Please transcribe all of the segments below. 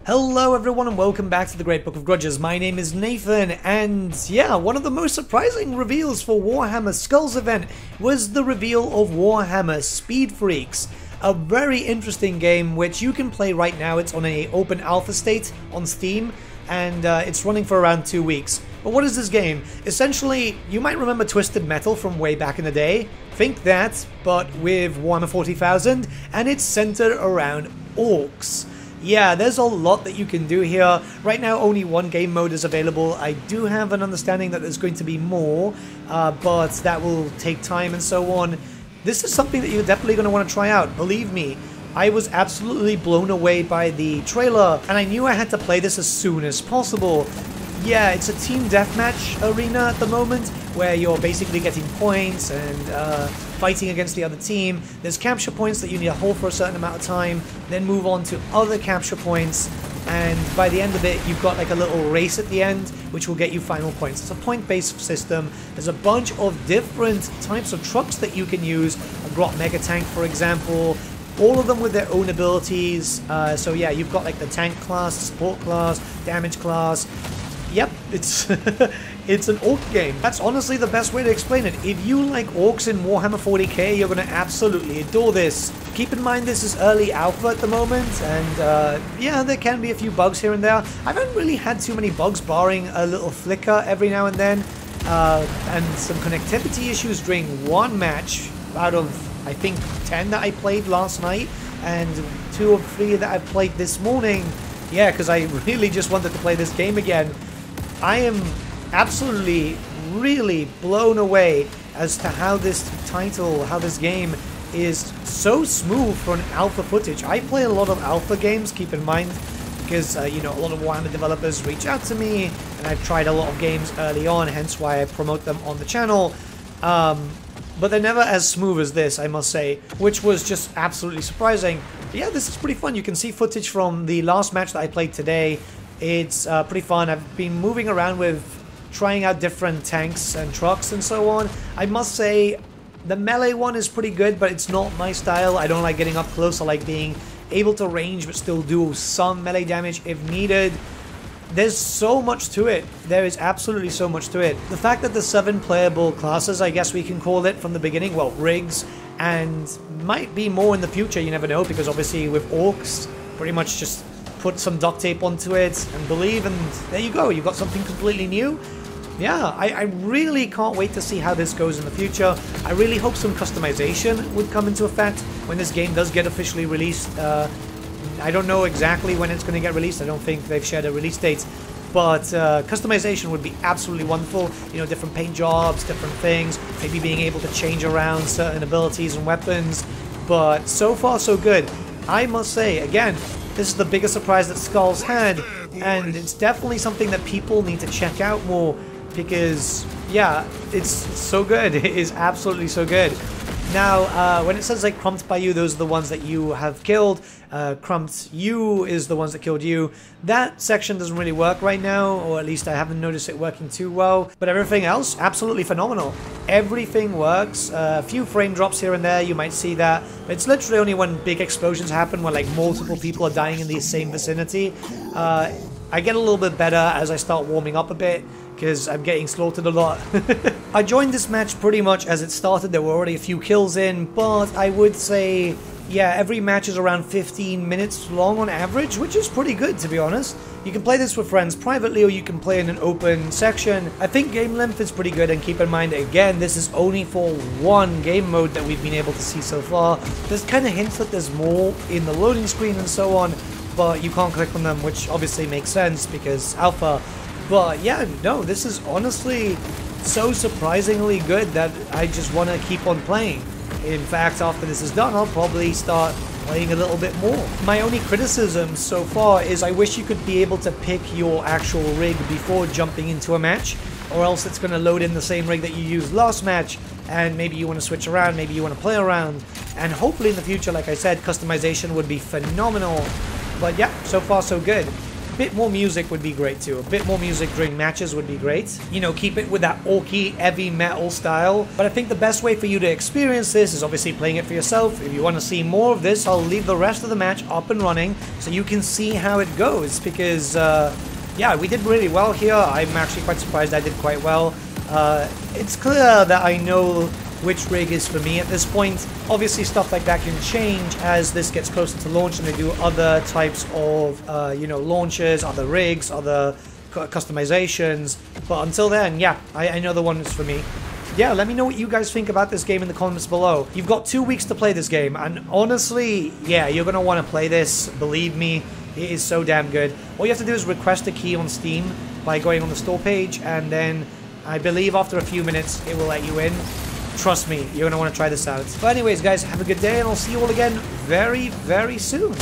Hello everyone and welcome back to the Great Book of Grudges. My name is Nathan and yeah, one of the most surprising reveals for Warhammer SKULLS event was the reveal of Warhammer Speed Freaks. A very interesting game which you can play right now. It's on an open alpha state on Steam and it's running for around 2 weeks. But what is this game? Essentially, you might remember Twisted Metal from way back in the day. Think that, but with Warhammer 40,000 and it's centered around orcs. Yeah, there's a lot that you can do here. Right now, only one game mode is available. I do have an understanding that there's going to be more, but that will take time and so on. This is something that you're definitely going to want to try out. Believe me, I was absolutely blown away by the trailer, and I knew I had to play this as soon as possible. Yeah, it's a team deathmatch arena at the moment, where you're basically getting points and fighting against the other team. There's capture points that you need to hold for a certain amount of time, then move on to other capture points, and by the end of it, you've got like a little race at the end, which will get you final points. It's a point-based system. There's a bunch of different types of trucks that you can use. A Grot Mega Tank, for example. All of them with their own abilities. So yeah, you've got like the tank class, support class, damage class. Yep, it's it's an orc game. That's honestly the best way to explain it. If you like orcs in Warhammer 40k, you're going to absolutely adore this. Keep in mind this is early alpha at the moment, and yeah, there can be a few bugs here and there. I haven't really had too many bugs, barring a little flicker every now and then, and some connectivity issues during one match out of, I think, 10 that I played last night, and 2 or 3 that I've played this morning. Yeah, because I really just wanted to play this game again. I am absolutely, really blown away as to how this title, how this game is so smooth for an alpha footage. I play a lot of alpha games, keep in mind, because, you know, a lot of Warhammer developers reach out to me, and I've tried a lot of games early on, hence why I promote them on the channel. But they're never as smooth as this, I must say, which was just absolutely surprising. But yeah, this is pretty fun. You can see footage from the last match that I played today. It's pretty fun. I've been moving around with trying out different tanks and trucks and so on. I must say the melee one is pretty good, but it's not my style. I don't like getting up close. I like being able to range but still do some melee damage if needed. There's so much to it. There is absolutely so much to it. The fact that the 7 playable classes, I guess we can call it from the beginning, well, rigs, and might be more in the future, you never know, because obviously with orcs, pretty much just put some duct tape onto it and believe, and there you go, you've got something completely new. Yeah, I really can't wait to see how this goes in the future. I really hope some customization would come into effect when this game does get officially released. I don't know exactly when it's going to get released. I don't think they've shared a release date, but customization would be absolutely wonderful. You know, different paint jobs, different things, maybe being able to change around certain abilities and weapons. But so far so good. I must say, again, this is the biggest surprise that SKULLS had, and it's definitely something that people need to check out more, because yeah, it's so good. It is absolutely so good. Now, when it says like crumped by you, those are the ones that you have killed. Crumped you is the ones that killed you. That section doesn't really work right now, or at least I haven't noticed it working too well. But everything else, absolutely phenomenal. Everything works. A few frame drops here and there, you might see that. But it's literally only when big explosions happen, when like multiple people are dying in the same vicinity. I get a little bit better as I start warming up a bit, because I'm getting slaughtered a lot. I joined this match pretty much as it started. There were already a few kills in, but I would say, yeah, every match is around 15 minutes long on average, which is pretty good, to be honest. You can play this with friends privately, or you can play in an open section. I think game length is pretty good, and keep in mind, again, this is only for one game mode that we've been able to see so far. There's kind of hints that there's more in the loading screen and so on, but you can't click on them, which obviously makes sense because alpha. But yeah, no, this is honestly so surprisingly good that I just want to keep on playing. In fact, after this is done, I'll probably start playing a little bit more. My only criticism so far is I wish you could be able to pick your actual rig before jumping into a match, or else it's going to load in the same rig that you used last match, and maybe you want to switch around, maybe you want to play around, and hopefully in the future, like I said, customization would be phenomenal. But yeah, so far so good. bit more music would be great too. A bit more music during matches would be great. You know, keep it with that orky, heavy metal style. But I think the best way for you to experience this is obviously playing it for yourself. If you want to see more of this, I'll leave the rest of the match up and running so you can see how it goes. Because, yeah, we did really well here. I'm actually quite surprised I did quite well. It's clear that I know which rig is for me at this point. Obviously stuff like that can change as this gets closer to launch and they do other types of, you know, launches, other rigs, other customizations. But until then, yeah, I know the one is for me. Yeah, let me know what you guys think about this game in the comments below. You've got 2 weeks to play this game, and honestly, yeah, you're going to want to play this. Believe me, it is so damn good. All you have to do is request a key on Steam by going on the store page, and then I believe after a few minutes it will let you in. Trust me, you're going to want to try this out. But anyways, guys, have a good day, and I'll see you all again very, very soon.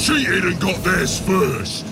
cheated and got theirs first.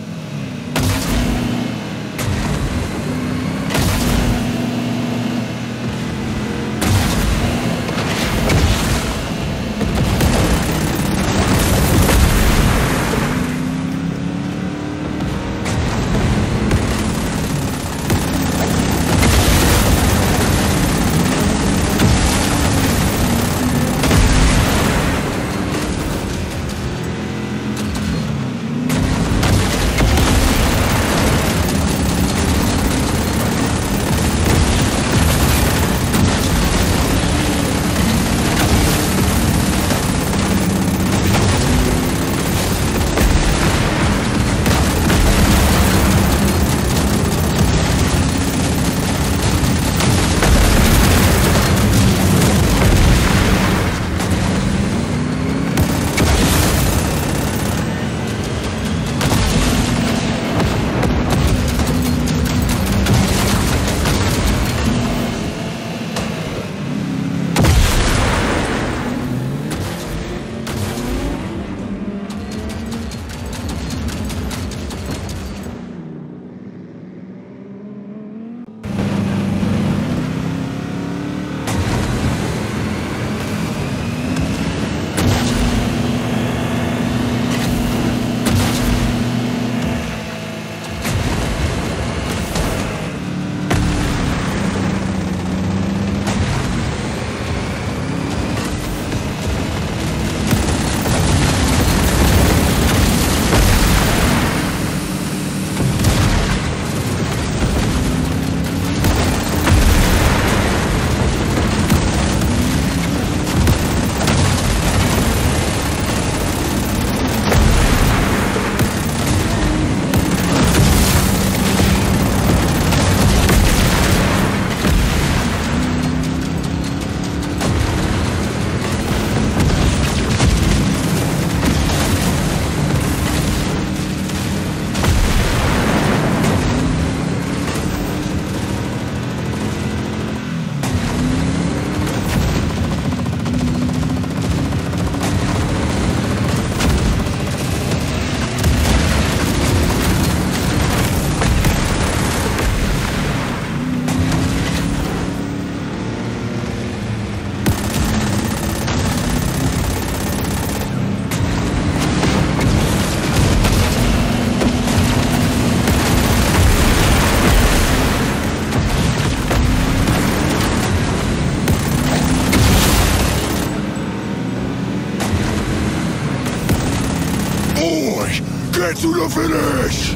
Get to the finish!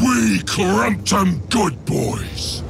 We cramped 'em good, boys.